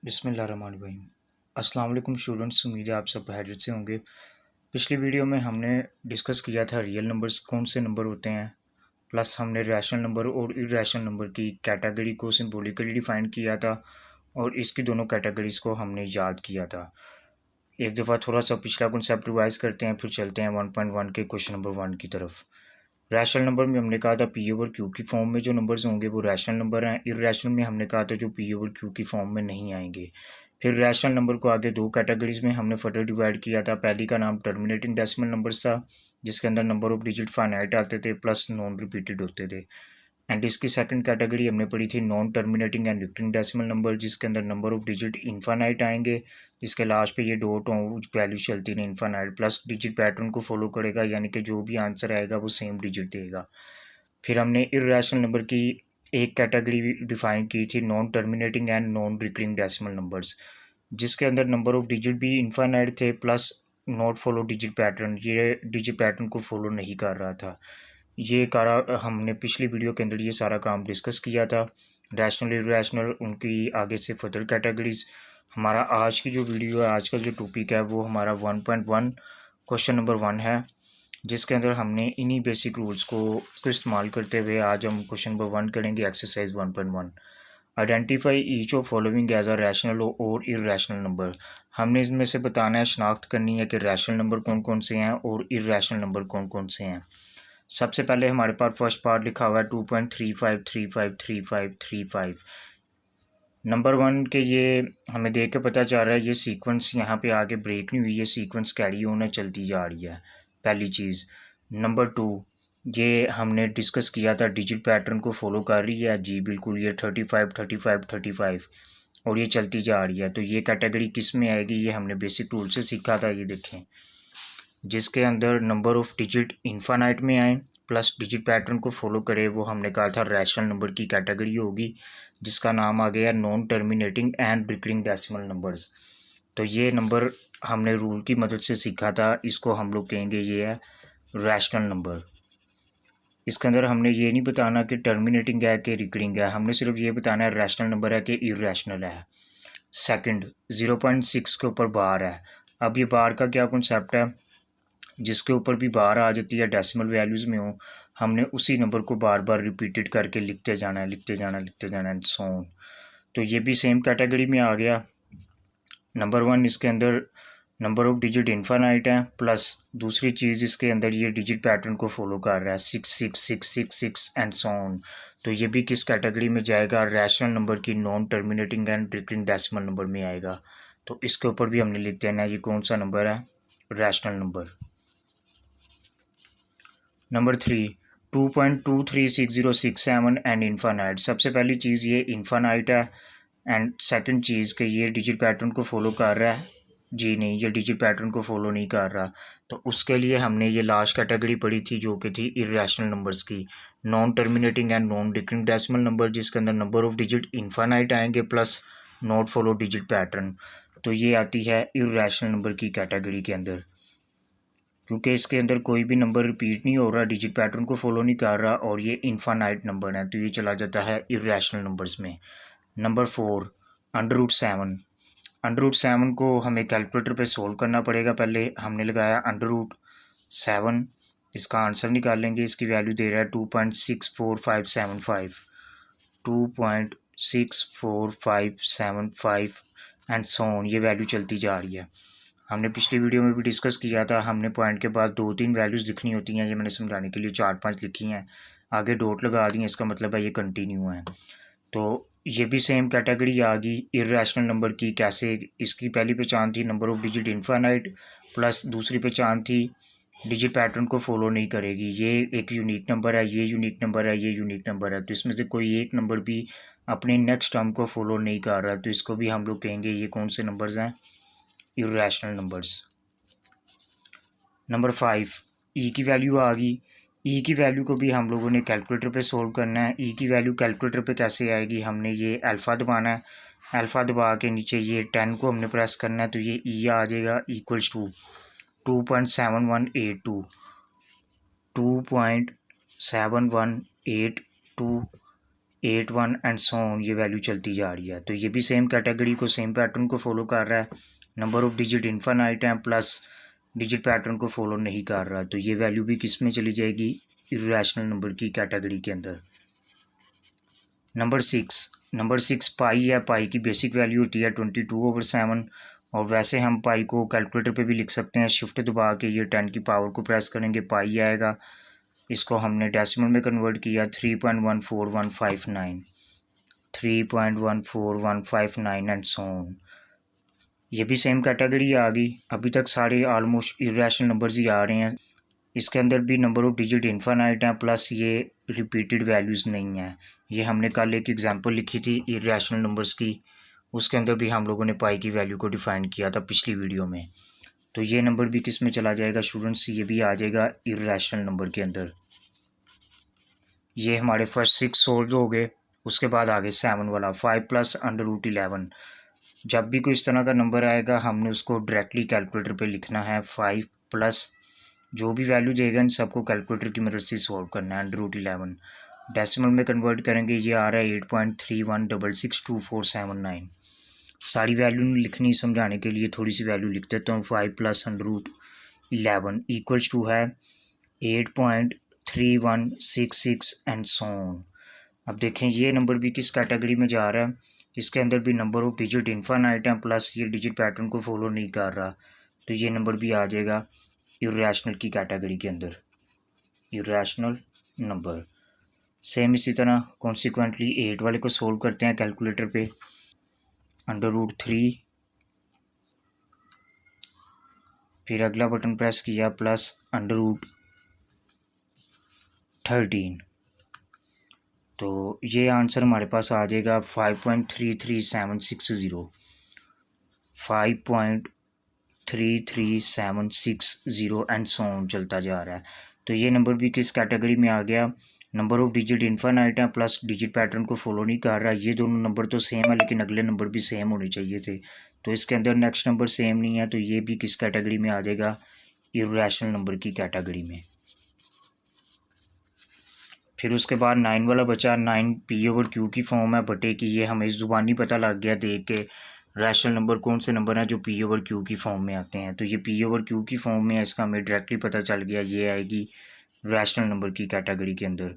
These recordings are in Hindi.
बिस्मिल्लाहिर्रहमानिर्रहीम। अस्सलाम वालेकुम स्टूडेंट्स, उम्मीद है आप सब खैरियत से होंगे। पिछली वीडियो में हमने डिस्कस किया था रियल नंबर्स कौन से नंबर होते हैं, प्लस हमने रैशनल नंबर और इरेशनल नंबर की कैटेगरी को सिंबॉलिकली डिफाइन किया था और इसकी दोनों कैटेगरीज़ को हमने याद किया था। एक दफ़ा थोड़ा सा पिछला कॉन्सेप्ट रिवाइज करते हैं, फिर चलते हैं 1.1 के क्वेश्चन नंबर 1 की तरफ। रैशनल नंबर में हमने कहा था पी ओवर क्यू की फॉर्म में जो नंबर्स होंगे वो रैशनल नंबर हैं। इरेशनल में हमने कहा था जो पी ओवर क्यू की फॉर्म में नहीं आएंगे। फिर रैशनल नंबर को आगे दो कैटेगरीज में हमने फर्दर डिवाइड किया था। पहली का नाम टर्मिनेटिंग डेसिमल नंबर्स था, जिसके अंदर नंबर ऑफ डिजिट फाइनाइट आते थे प्लस नॉन रिपीटेड होते थे। एंड इसकी सेकंड कैटेगरी हमने पढ़ी थी non terminating and recurring decimal number, जिसके अंदर नंबर ऑफ डिजिट इनफाइनाइट आएंगे, जिसके लास्ट पे ये डॉट हो वैल्यू चलती नहीं इनफाइनाइट, प्लस डिजिट पैटर्न को फॉलो करेगा, यानी कि जो भी आंसर आएगा वो सेम डिजिट देगा। फिर हमने इरेशनल नंबर की एक कैटेगरी डिफाइन की थी non terminating and non recurring decimal numbers, जिसके अंदर नंबर ऑफ डिजिट भी इनफाइनाइट थे plus not follow digit pattern, ये डिजिट पैटर्न को फॉलो नहीं कर रहा था। ये कारा हमने पिछली वीडियो के अंदर ये सारा काम डिस्कस किया था। रैशनल इरेशनल उनकी आगे से फर्दर कैटेगरीज। हमारा आज की जो वीडियो है, आज का जो टॉपिक है वो हमारा 1.1 क्वेश्चन नंबर 1 है, जिसके अंदर हमने इन्हीं बेसिक रूल्स को इस्तेमाल करते हुए आज हम क्वेश्चन नंबर 1 करेंगे, exercise 1.1। Identify each of following as a rational और इरेशनल नंबर। हमने इसमें से बताना है, शनाख्त करनी है कि रैशनल नंबर कौन कौन से हैं और इरेशनल नंबर कौन कौन से हैं। सबसे पहले हमारे पास फर्स्ट पार्ट लिखा हुआ है 2.35353535। नंबर 1 के ये हमें देख के पता चल रहा है ये सीक्वेंस यहाँ पे आगे ब्रेक नहीं हुई, ये सीक्वेंस कैरी होना चलती जा रही है, पहली चीज़। नंबर 2, ये हमने डिस्कस किया था डिजिट पैटर्न को फॉलो कर रही है, जी बिल्कुल, ये 35 और ये चलती जा रही है। तो ये कैटेगरी किस में आएगी, ये हमने बेसिक रूल से सीखा था, ये देखें, जिसके अंदर नंबर ऑफ डिजिट इनफाइनाइट में आए प्लस डिजिट पैटर्न को फॉलो करे, वो हमने कहा था रैशनल नंबर की कैटेगरी होगी, जिसका नाम आ गया non terminating and recurring decimal numbers. तो ये नंबर हमने रूल की मदद से सीखा था, इसको हम लोग कहेंगे ये है रैशनल नंबर। इसके अंदर हमने ये नहीं बताना कि टर्मिनेटिंग है कि रिकरिंग है, हमने सिर्फ ये बताना है रैशनल नंबर है कि इरेशनल है। सेकंड, 0.6 के ऊपर बार है। अब ये बार का क्या कॉन्सेप्ट है, जिसके ऊपर भी बार आ जाती है डेसिमल वैल्यूज़ में हो, हमने उसी नंबर को बार बार रिपीटेड करके लिखते जाना है, लिखते जाना लिखते जाना एंड सो ऑन। तो ये भी सेम कैटेगरी में आ गया। नंबर 1 इसके अंदर नंबर ऑफ डिजिट इनफाइनाइट है प्लस दूसरी चीज़ इसके अंदर ये डिजिट पैटर्न को फॉलो कर रहा है 66666 एंड सो ऑन। तो ये भी किस कैटेगरी में जाएगा, रैशनल नंबर की non terminating and recurring decimal number में आएगा। तो इसके ऊपर भी हमने लिख देना है ये कौन सा नंबर है, rational number. Number 3, 2.236067 and infinite. सबसे पहली चीज़ ये इनफाइनाइट है एंड सेकंड चीज़ कि ये डिजिट पैटर्न को फॉलो कर रहा है, जी नहीं, ये डिजिट पैटर्न को फॉलो नहीं कर रहा। तो उसके लिए हमने ये लास्ट कैटेगरी पढ़ी थी जो कि थी इरेशनल नंबर्स की, non terminating and non recurring decimal number, जिसके अंदर नंबर ऑफ डिजिट इनफाइनाइट आएंगे plus not follow digit pattern. तो ये आती है इरेशनल नंबर की कैटेगरी के अंदर, क्योंकि इसके अंदर कोई भी नंबर रिपीट नहीं हो रहा, डिजिट पैटर्न को फॉलो नहीं कर रहा और ये इनफाइनाइट नंबर है, तो ये चला जाता है इरेशनल नंबर्स में। नंबर 4, √7। √7 को हमें कैलकुलेटर पे सोल्व करना पड़ेगा। पहले हमने लगाया √7, इसका आंसर निकालेंगे, इसकी वैल्यू दे रहा है 2.64575, 2.64575 एंड सो ऑन, ये वैल्यू चलती जा रही है। हमने पिछली वीडियो में भी डिस्कस किया था, हमने पॉइंट के बाद 2-3 वैल्यूज़ लिखनी होती हैं, ये मैंने समझाने के लिए 4-5 लिखी हैं, आगे डॉट लगा दी हैं, इसका मतलब है ये कंटिन्यू है। तो ये भी सेम कैटेगरी आ गई इरेशनल नंबर की। कैसे, इसकी पहली पहचान थी number of digit infinite plus दूसरी पहचान थी डिजिट पैटर्न को फॉलो नहीं करेगी, ये एक यूनिक नंबर है, ये यूनिक नंबर है, ये यूनिक नंबर है, तो इसमें से कोई एक नंबर भी अपने नेक्स्ट टर्म को फॉलो नहीं कर रहा, तो इसको भी हम लोग कहेंगे ये कौन से नंबर्स हैं, इरेशनल नंबर्स। नंबर 5, ई की वैल्यू आ गई। ई की वैल्यू को भी हम लोगों ने कैलकुलेटर पे सोल्व करना है। ई की वैल्यू कैलकुलेटर पे कैसे आएगी, हमने ये अल्फ़ा दबाना है, अल्फ़ा दबा के नीचे ये 10 को हमने प्रेस करना है, तो ये ई आ जाएगा equals to 2.7182, 2.7182 8 1 and so on, ये वैल्यू चलती जा रही है। तो ये भी सेम कैटेगरी को, सेम पैटर्न को फॉलो कर रहा है। नंबर ऑफ डिजिट इनफाइनाइट है प्लस डिजिट पैटर्न को फॉलो नहीं कर रहा, तो ये वैल्यू भी किस में चली जाएगी, इर्रेशनल नंबर की कैटेगरी के अंदर। नंबर सिक्स पाई है। पाई की बेसिक वैल्यू होती है 22/7, और वैसे हम पाई को कैलकुलेटर पे भी लिख सकते हैं। शिफ्ट दबा के ये 10 की पावर को प्रेस करेंगे, पाई आएगा। इसको हमने डेसिमल में कन्वर्ट किया 3.14159, 3.14159 एंड सो ऑन। ये भी सेम कैटेगरी आ गई। अभी तक सारे ऑलमोस्ट इरेशनल नंबर्स ही आ रहे हैं। इसके अंदर भी नंबर ऑफ डिजिट इनफाइनाइट हैं प्लस ये रिपीटेड वैल्यूज़ नहीं हैं। ये हमने कल एक एग्जांपल लिखी थी इरेशनल नंबर्स की, उसके अंदर भी हम लोगों ने पाई की वैल्यू को डिफाइन किया था पिछली वीडियो में। तो ये नंबर भी किस में चला जाएगा स्टूडेंट्स, ये भी आ जाएगा इरेशनल नंबर के अंदर। ये हमारे फर्स्ट 6 सोल्व हो गए। उसके बाद आगे 7 वाला 5 + √11। जब भी कोई इस तरह का नंबर आएगा हमने उसको डायरेक्टली कैलकुलेटर पे लिखना है। 5 प्लस जो भी वैल्यू देगा इन सबको कैलकुलेटर की मदद से सॉल्व करना है। √11 डेसिमल में कन्वर्ट करेंगे, ये आ रहा है 8.31662479। सारी वैल्यू लिखनी समझाने के लिए थोड़ी सी वैल्यू लिख देता हूँ। 5 + √11 इक्वल्स टू है 8.3166 एंड सो ऑन। अब देखें ये नंबर भी किस कैटेगरी में जा रहा है। इसके अंदर भी नंबर ऑफ डिजिट इनफाइनाइट है प्लस ये डिजिट पैटर्न को फॉलो नहीं कर रहा, तो ये नंबर भी आ जाएगा इरेशनल की कैटेगरी के अंदर, इरेशनल नंबर। सेम इसी तरह कॉन्सिक्वेंटली 8 वाले को सोल्व करते हैं कैलकुलेटर पे। √3, फिर अगला बटन प्रेस किया प्लस √13, तो ये आंसर हमारे पास आ जाएगा 5.33760, 5.33760 एंड सो ऑन चलता जा रहा है। तो ये नंबर भी किस कैटेगरी में आ गया, नंबर ऑफ डिजिट इनफाइनाइट है प्लस डिजिट पैटर्न को फॉलो नहीं कर रहा। ये दोनों नंबर तो सेम है लेकिन अगले नंबर भी सेम होने चाहिए थे, तो इसके अंदर नेक्स्ट नंबर सेम नहीं है, तो ये भी किस कैटेगरी में आ जाएगा, इरेशनल नंबर की कैटेगरी में। फिर उसके बाद 9 वाला बचा। 9 P/Q की फॉर्म है बटे की, ये हमें ज़ुबानी पता लग गया देख के रैशनल नंबर कौन से नंबर हैं जो P/Q की फॉर्म में आते हैं। तो ये P/Q की फॉर्म में है, इसका हमें डायरेक्टली पता चल गया, ये आएगी रैशनल नंबर की कैटेगरी के अंदर।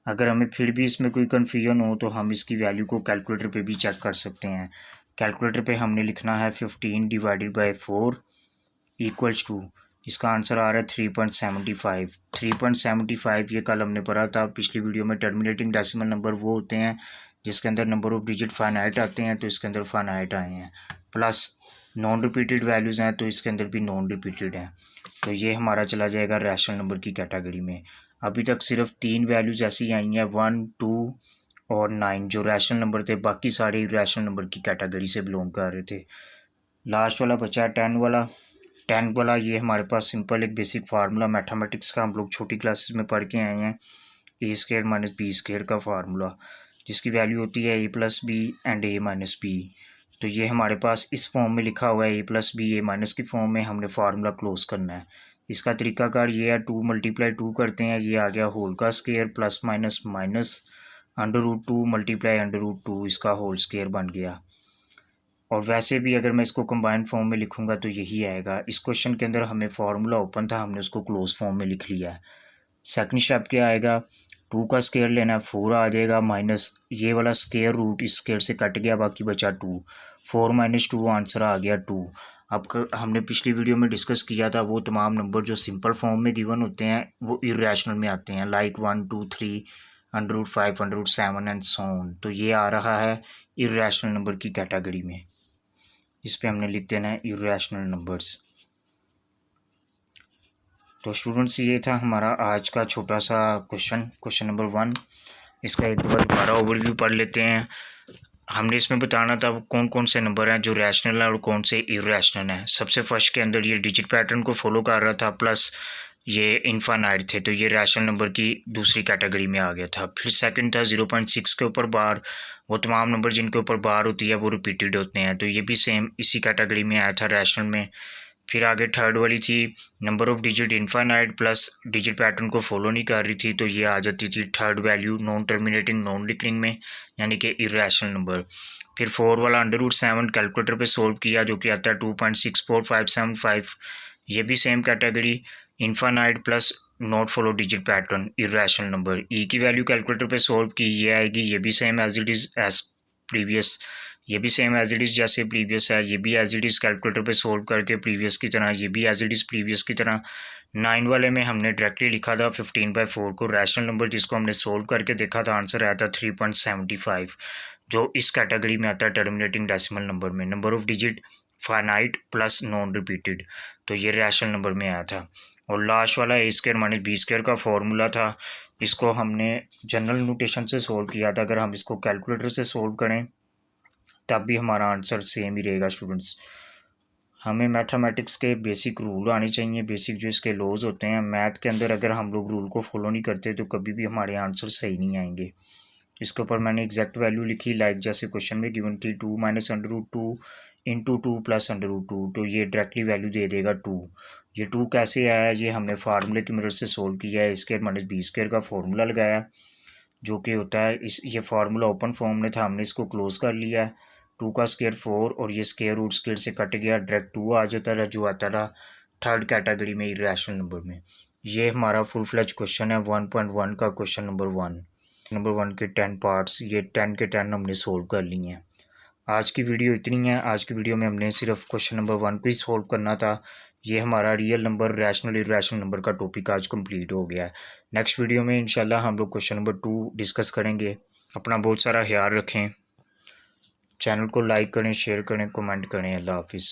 अगर हमें फिर भी इसमें कोई कन्फ्यूजन हो तो हम इसकी वैल्यू को कैलकुलेटर पे भी चेक कर सकते हैं। कैलकुलेटर पे हमने लिखना है 15 / 4 इक्वल्स टू, इसका आंसर आ रहा है 3.75। 3.75 ये कल हमने पढ़ा था पिछली वीडियो में। टर्मिनेटिंग डेसिमल नंबर वो होते हैं जिसके अंदर नंबर ऑफ डिजिट फाइनाइट आते हैं, तो इसके अंदर फाइनाइट आए हैं, प्लस नॉन रिपीटेड वैल्यूज़ हैं तो इसके अंदर भी नॉन रिपीटेड हैं। तो ये हमारा चला जाएगा रैशनल नंबर की कैटेगरी में। अभी तक सिर्फ 3 वैल्यूज़ ऐसी आई हैं, 1, 2 और 9 जो रैशनल नंबर थे, बाकी सारे रैशनल नंबर की कैटेगरी से बिलोंग कर रहे थे। लास्ट वाला बचा 10 वाला। 10 वाला ये हमारे पास सिंपल एक बेसिक फार्मूला मैथमेटिक्स का हम लोग छोटी क्लासेस में पढ़ के आए हैं, a² - b² का फार्मूला, जिसकी वैल्यू होती है a + b and a - b। तो ये हमारे पास इस फॉर्म में लिखा हुआ है a + b a- की फॉर्म में हमने फार्मूला क्लोज करना है। इसका तरीकाकार ये है, 2 × 2 करते हैं, ये आ गया होल का स्क्वायर प्लस माइनस माइनस √2 × √2 इसका होल स्क्वायर बन गया। और वैसे भी अगर मैं इसको कंबाइंड फॉर्म में लिखूंगा तो यही आएगा। इस क्वेश्चन के अंदर हमें फार्मूला ओपन था, हमने उसको क्लोज फॉर्म में लिख लिया है। सेकंड स्टेप क्या आएगा, 2 का स्क्वायर लेना है, 4 आ जाएगा, माइनस ये वाला स्क्वायर रूट इस स्क्वायर से कट गया, बाकी बचा 2, 4 - 2 आंसर आ गया 2। अब हमने पिछली वीडियो में डिस्कस किया था वो तमाम नंबर जो सिंपल फॉर्म में गिवन होते हैं वो इरेशनल में आते हैं, लाइक 1, 2, 3, √5, √7 एंड सो ऑन। तो ये आ रहा है इरेशनल नंबर की कैटेगरी में। इस पे हमने लिख देना है इरेशनल नंबर्स। तो स्टूडेंट्स ये था हमारा आज का छोटा सा क्वेश्चन नंबर 1। इसका एक बार दोबारा ओवरव्यू पढ़ लेते हैं। हमने इसमें बताना था कौन कौन से नंबर हैं जो रैशनल है और कौन से इरेशनल हैं। सबसे फर्स्ट के अंदर ये डिजिट पैटर्न को फॉलो कर रहा था प्लस ये इनफाइनाइट थे, तो ये रैशनल नंबर की दूसरी कैटेगरी में आ गया था। फिर सेकंड था 0.6 के ऊपर बार, वो तमाम नंबर जिनके ऊपर बार होती है वो रिपीटेड होते हैं, तो ये भी सेम इसी कैटेगरी में आया था रैशनल में। फिर आगे थर्ड वाली थी number of digit infinite plus digit pattern को फॉलो नहीं कर रही थी, तो ये आ जाती थी third value non terminating non recurring में, यानी कि इरेशनल नंबर। फिर 4 वाला √7 कैलकुलेटर पे सोल्व किया जो कि आता है 2.64575, ये भी same category infinite plus not follow digit pattern irrational number. E की वैल्यू कैलकुलेटर पे सोल्व की, ये आएगी, ये भी same as it is as previous, ये भी सेम एज इट इज़ जैसे प्रीवियस है, ये भी एज इट इज़ कैलकुलेटर पे सोल्व करके प्रीवियस की तरह, ये भी एज इट इज़ प्रीवियस की तरह। 9 वाले में हमने डायरेक्टली लिखा था 15/4 को रैशनल नंबर, जिसको हमने सोल्व करके देखा था, आंसर आया था 3.75, जो इस कैटेगरी में आता है टर्मिनेटिंग डेसिमल नंबर में। Number of digit finite plus non repeated, तो ये रैशनल नंबर में आया था। और लास्ट वाला a² - b² का फॉर्मूला था, इसको हमने जनरल नोटेशन से सोल्व किया था। अगर हम इसको कैलकुलेटर से सोल्व करें तब भी हमारा आंसर सेम ही रहेगा स्टूडेंट्स। हमें मैथमेटिक्स के बेसिक रूल आने चाहिए, बेसिक जो इसके लॉज होते हैं मैथ के अंदर, अगर हम लोग रूल को फॉलो नहीं करते तो कभी भी हमारे आंसर सही नहीं आएंगे। इसके ऊपर मैंने एग्जैक्ट वैल्यू लिखी, लाइक जैसे क्वेश्चन में गिवन थी 2 - √2 × 2 + √2, तो ये डायरेक्टली वैल्यू दे देगा 2। ये 2 कैसे आया, ये हमने फार्मूले की मदद से सोल्व किया है। a² - b² का फार्मूला लगाया जो कि होता है ये फार्मूला ओपन फॉर्म में था, हमने इसको क्लोज कर लिया है। 2 का स्क्वायर 4 और ये स्क्वायर रूट स्क्वायर से कट गया, डायरेक्ट 2 आ जाता रहा, जो आता रहा थर्ड कैटेगरी में इरेशनल नंबर में। ये हमारा फुल फ्लेज क्वेश्चन है 1.1 का क्वेश्चन नंबर 1 के 10 पार्ट्स, ये 10 के 10 हमने सोल्व कर लिए हैं। आज की वीडियो इतनी है। आज की वीडियो में हमने सिर्फ क्वेश्चन नंबर 1 को ही सोल्व करना था। ये हमारा real number rational irrational number का टॉपिक आज कंप्लीट हो गया है। नेक्स्ट वीडियो में इंशाल्लाह हम लोग क्वेश्चन नंबर 2 डिस्कस करेंगे। अपना बहुत सारा ख्याल रखें, चैनल को लाइक करें, शेयर करें, कमेंट करें। अल्लाह हाफिज़।